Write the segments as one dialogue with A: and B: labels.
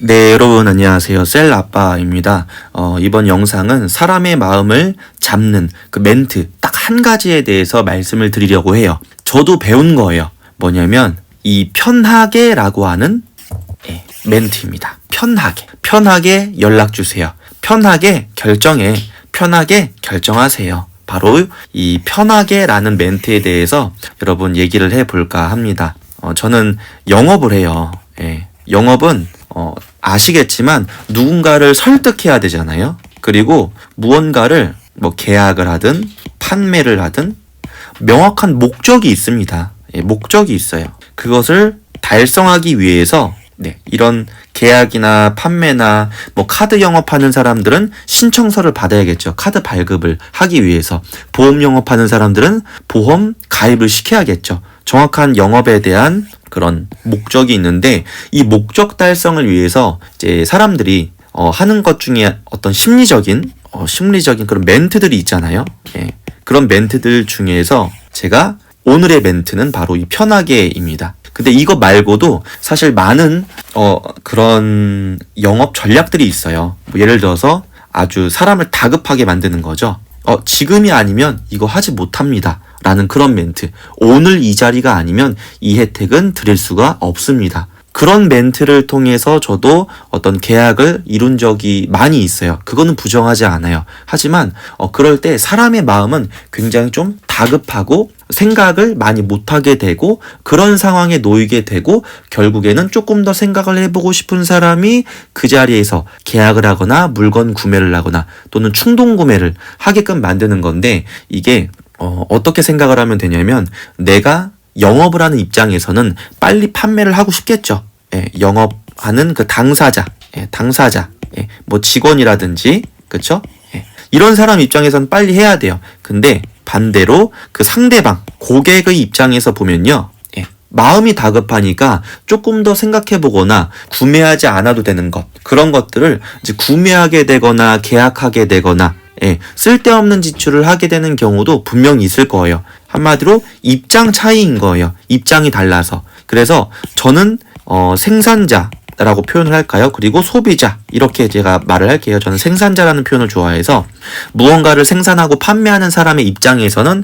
A: 네, 여러분 안녕하세요. 셀 아빠입니다. 이번 영상은 사람의 마음을 잡는 그 멘트 딱 한 가지에 대해서 말씀을 드리려고 해요. 저도 배운 거예요. 뭐냐면 이 편하게라고 하는 멘트입니다. 편하게 연락 주세요. 편하게 결정해. 편하게 결정하세요. 바로 이 편하게라는 멘트에 대해서 여러분 얘기를 해볼까 합니다. 저는 영업을 해요. 영업은 아시겠지만 누군가를 설득해야 되잖아요. 그리고 무언가를 계약을 하든 판매를 하든 명확한 목적이 있습니다. 목적이 있어요. 그것을 달성하기 위해서 이런 계약이나 판매나 카드 영업하는 사람들은 신청서를 받아야겠죠. 카드 발급을 하기 위해서. 보험 영업하는 사람들은 보험 가입을 시켜야겠죠. 정확한 영업에 대한 그런 목적이 있는데, 이 목적 달성을 위해서 이제 사람들이 하는 것 중에 어떤 심리적인 그런 멘트들이 있잖아요. 그런 멘트들 중에서 제가 오늘의 멘트는 바로 이 편하게입니다. 근데 이거 말고도 사실 많은 그런 영업 전략들이 있어요. 예를 들어서 아주 사람을 다급하게 만드는 거죠. 지금이 아니면 이거 하지 못합니다. 라는 그런 멘트. 오늘 이 자리가 아니면 이 혜택은 드릴 수가 없습니다. 그런 멘트를 통해서 저도 어떤 계약을 이룬 적이 많이 있어요. 그거는 부정하지 않아요. 하지만 그럴 때 사람의 마음은 굉장히 좀 다급하고 생각을 많이 못하게 되고 그런 상황에 놓이게 되고 결국에는 조금 더 생각을 해보고 싶은 사람이 그 자리에서 계약을 하거나 물건 구매를 하거나 또는 충동 구매를 하게끔 만드는 건데, 이게 어떻게 생각을 하면 되냐면, 내가 영업을 하는 입장에서는 빨리 판매를 하고 싶겠죠. 영업하는 그 당사자, 직원이라든지, 그쵸? 이런 사람 입장에서는 빨리 해야 돼요. 근데 반대로 그 상대방, 고객의 입장에서 보면요. 마음이 다급하니까 조금 더 생각해보거나 구매하지 않아도 되는 것, 그런 것들을 이제 구매하게 되거나 계약하게 되거나 쓸데없는 지출을 하게 되는 경우도 분명히 있을 거예요. 한마디로 입장 차이인 거예요. 입장이 달라서. 그래서 저는 생산자라고 표현을 할까요? 그리고 소비자, 이렇게 제가 말을 할게요. 저는 생산자라는 표현을 좋아해서 무언가를 생산하고 판매하는 사람의 입장에서는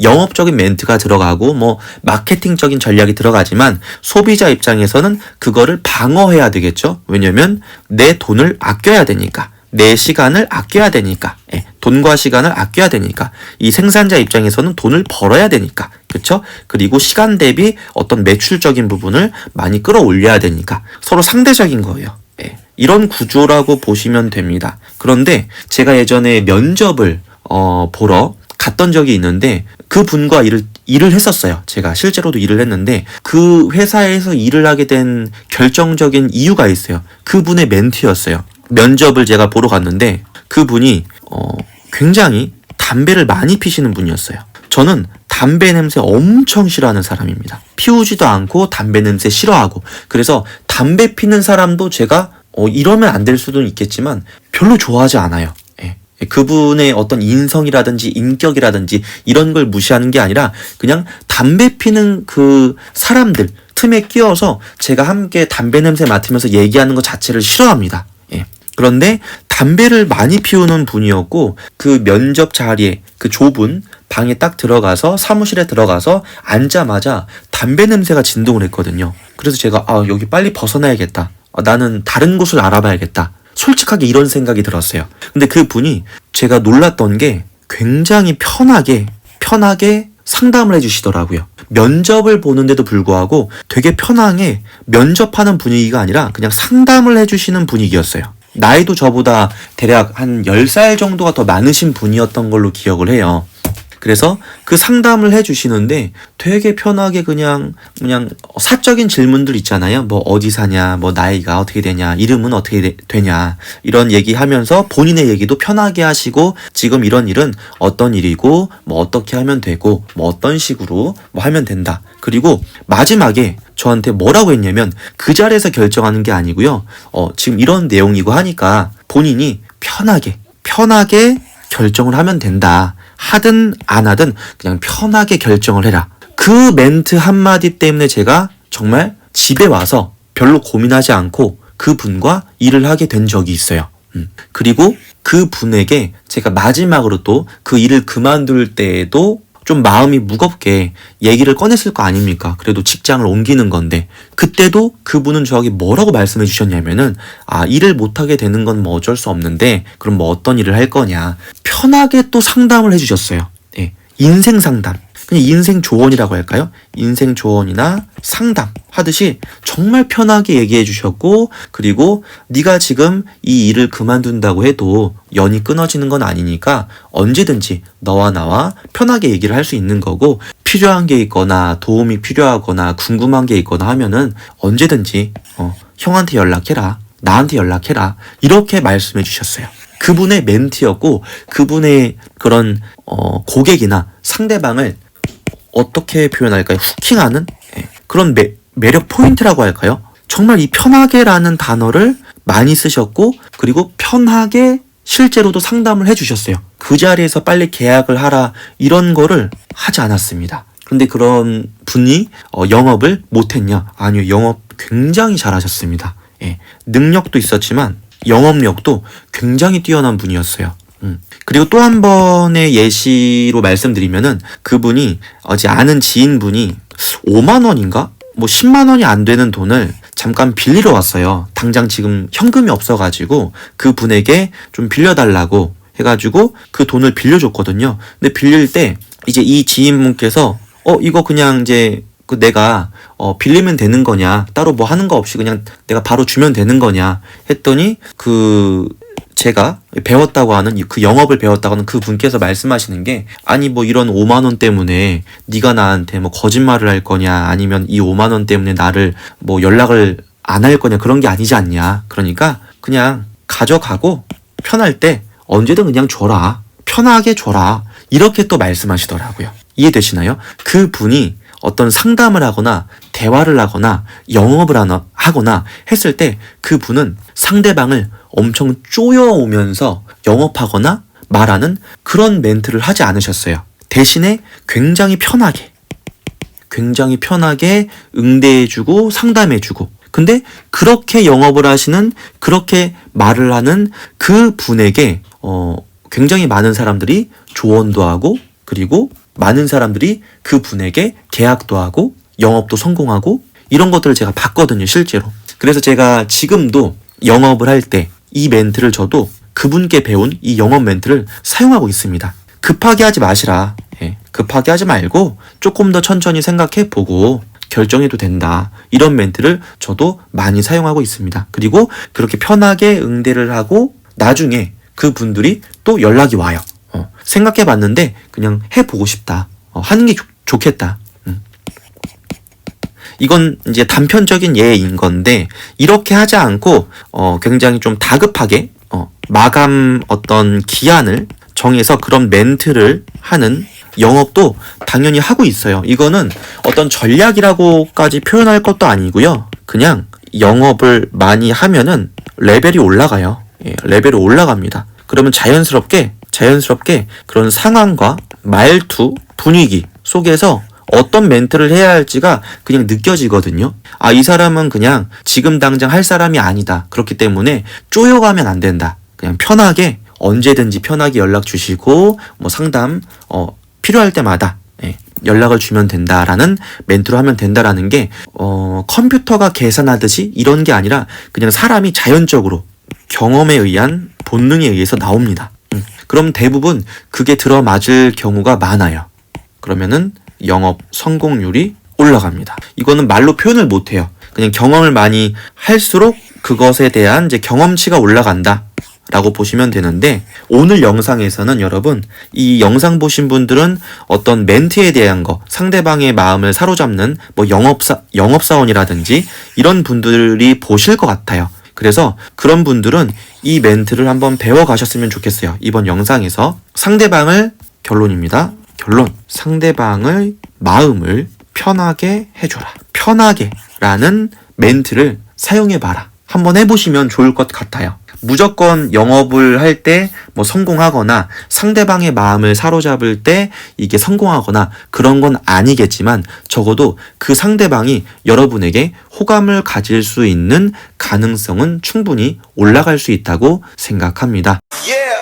A: 영업적인 멘트가 들어가고 마케팅적인 전략이 들어가지만, 소비자 입장에서는 그거를 방어해야 되겠죠. 왜냐면 내 돈을 아껴야 되니까. 내 시간을 아껴야 되니까. 돈과 시간을 아껴야 되니까. 이 생산자 입장에서는 돈을 벌어야 되니까. 그쵸? 그리고 시간 대비 어떤 매출적인 부분을 많이 끌어올려야 되니까. 서로 상대적인 거예요. 이런 구조라고 보시면 됩니다. 그런데 제가 예전에 면접을 보러 갔던 적이 있는데, 그 분과 일을 했었어요. 제가 실제로도 일을 했는데, 그 회사에서 일을 하게 된 결정적인 이유가 있어요. 그분의 멘트였어요. 면접을 제가 보러 갔는데 그분이 굉장히 담배를 많이 피시는 분이었어요. 저는 담배 냄새 엄청 싫어하는 사람입니다. 피우지도 않고 담배 냄새 싫어하고, 그래서 담배 피는 사람도 제가 이러면 안 될 수도 있겠지만 별로 좋아하지 않아요. 그분의 어떤 인성이라든지 인격이라든지 이런 걸 무시하는 게 아니라 그냥 담배 피는 그 사람들 틈에 끼어서 제가 함께 담배 냄새 맡으면서 얘기하는 것 자체를 싫어합니다. 그런데 담배를 많이 피우는 분이었고, 그 면접 자리에 그 좁은 방에 딱 들어가서, 사무실에 들어가서 앉자마자 담배 냄새가 진동을 했거든요. 그래서 제가 여기 빨리 벗어나야겠다. 나는 다른 곳을 알아봐야겠다. 솔직하게 이런 생각이 들었어요. 근데 그 분이, 제가 놀랐던 게 굉장히 편하게 상담을 해주시더라고요. 면접을 보는데도 불구하고 되게 편하게 면접하는 분위기가 아니라 그냥 상담을 해주시는 분위기였어요. 나이도 저보다 대략 한 10살 정도가 더 많으신 분이었던 걸로 기억을 해요. 그래서 그 상담을 해주시는데 되게 편하게 그냥 사적인 질문들 있잖아요. 어디 사냐, 나이가 어떻게 되냐, 이름은 어떻게 되냐, 이런 얘기하면서 본인의 얘기도 편하게 하시고, 지금 이런 일은 어떤 일이고 어떻게 하면 되고 어떤 식으로 하면 된다. 그리고 마지막에 저한테 뭐라고 했냐면, 그 자리에서 결정하는 게 아니고요. 지금 이런 내용이고 하니까 본인이 편하게 결정을 하면 된다. 하든 안 하든 그냥 편하게 결정을 해라. 그 멘트 한마디 때문에 제가 정말 집에 와서 별로 고민하지 않고 그분과 일을 하게 된 적이 있어요. 그리고 그분에게 제가 마지막으로 또 그 일을 그만둘 때에도 좀 마음이 무겁게 얘기를 꺼냈을 거 아닙니까? 그래도 직장을 옮기는 건데 그때도 그분은 저에게 뭐라고 말씀해 주셨냐면은 일을 못하게 되는 건 뭐 어쩔 수 없는데 그럼 뭐 어떤 일을 할 거냐 편하게 또 상담을 해 주셨어요. 예, 인생 상담. 그냥 인생 조언이라고 할까요? 인생 조언이나 상담 하듯이 정말 편하게 얘기해 주셨고 그리고 네가 지금 이 일을 그만둔다고 해도 연이 끊어지는 건 아니니까 언제든지 너와 나와 편하게 얘기를 할 수 있는 거고 필요한 게 있거나 도움이 필요하거나 궁금한 게 있거나 하면은 언제든지 형한테 연락해라. 나한테 연락해라. 이렇게 말씀해 주셨어요. 그분의 멘트였고 그분의 그런 고객이나 상대방을 어떻게 표현할까요? 후킹하는 그런 매력 포인트라고 할까요? 정말 이 편하게라는 단어를 많이 쓰셨고 그리고 편하게 실제로도 상담을 해주셨어요. 그 자리에서 빨리 계약을 하라 이런 거를 하지 않았습니다. 그런데 그런 분이 영업을 못했냐? 아니요. 영업 굉장히 잘하셨습니다. 예, 능력도 있었지만 영업력도 굉장히 뛰어난 분이었어요. 그리고 또 한 번의 예시로 말씀드리면은 그분이 어제 아는 지인분이 5만 원인가? 뭐 10만 원이 안 되는 돈을 잠깐 빌리러 왔어요. 당장 지금 현금이 없어가지고 그분에게 좀 빌려달라고 해가지고 그 돈을 빌려줬거든요. 근데 빌릴 때 이제 이 지인분께서 이거 그냥 이제 내가 빌리면 되는 거냐 따로 뭐 하는 거 없이 그냥 내가 바로 주면 되는 거냐 했더니 제가 배웠다고 하는 그 영업을 배웠다고 하는 그 분께서 말씀하시는 게 아니 뭐 이런 5만 원 때문에 네가 나한테 뭐 거짓말을 할 거냐 아니면 이 5만 원 때문에 나를 뭐 연락을 안 할 거냐 그런 게 아니지 않냐. 그러니까 그냥 가져가고 편할 때 언제든 그냥 줘라. 편하게 줘라. 이렇게 또 말씀하시더라고요. 이해되시나요? 그 분이 어떤 상담을 하거나 대화를 하거나 영업을 하거나 했을 때 그 분은 상대방을 엄청 쪼여오면서 영업하거나 말하는 그런 멘트를 하지 않으셨어요. 대신에 굉장히 편하게 응대해주고 상담해주고 근데 그렇게 영업을 하시는 그렇게 말을 하는 그 분에게 굉장히 많은 사람들이 조언도 하고 그리고 많은 사람들이 그 분에게 계약도 하고 영업도 성공하고 이런 것들을 제가 봤거든요, 실제로. 그래서 제가 지금도 영업을 할 때 이 멘트를 저도 그분께 배운 이 영업 멘트를 사용하고 있습니다. 급하게 하지 마시라. 급하게 하지 말고 조금 더 천천히 생각해 보고 결정해도 된다. 이런 멘트를 저도 많이 사용하고 있습니다. 그리고 그렇게 편하게 응대를 하고 나중에 그분들이 또 연락이 와요. 생각해 봤는데 그냥 해보고 싶다. 하는 게 좋겠다. 이건 이제 단편적인 예인 건데 이렇게 하지 않고 굉장히 좀 다급하게 마감 어떤 기한을 정해서 그런 멘트를 하는 영업도 당연히 하고 있어요. 이거는 어떤 전략이라고까지 표현할 것도 아니고요. 그냥 영업을 많이 하면은 레벨이 올라가요. 레벨이 올라갑니다. 그러면 자연스럽게 그런 상황과 말투, 분위기 속에서 어떤 멘트를 해야 할지가 그냥 느껴지거든요. 이 사람은 그냥 지금 당장 할 사람이 아니다. 그렇기 때문에 쪼여가면 안 된다. 그냥 편하게 언제든지 편하게 연락 주시고 뭐 상담 필요할 때마다 연락을 주면 된다라는 멘트로 하면 된다라는 게 컴퓨터가 계산하듯이 이런 게 아니라 그냥 사람이 자연적으로 경험에 의한 본능에 의해서 나옵니다. 그럼 대부분 그게 들어맞을 경우가 많아요. 그러면은 영업 성공률이 올라갑니다. 이거는 말로 표현을 못해요. 그냥 경험을 많이 할수록 그것에 대한 이제 경험치가 올라간다 라고 보시면 되는데 오늘 영상에서는 여러분 이 영상 보신 분들은 어떤 멘트에 대한 거 상대방의 마음을 사로잡는 뭐 영업사원이라든지 이런 분들이 보실 것 같아요. 그래서 그런 분들은 이 멘트를 한번 배워가셨으면 좋겠어요. 이번 영상에서 결론입니다. 상대방의 마음을 편하게 해줘라. 편하게 라는 멘트를 사용해봐라. 한번 해보시면 좋을 것 같아요. 무조건 영업을 할 때 뭐 성공하거나 상대방의 마음을 사로잡을 때 이게 성공하거나 그런 건 아니겠지만 적어도 그 상대방이 여러분에게 호감을 가질 수 있는 가능성은 충분히 올라갈 수 있다고 생각합니다.
B: Yeah.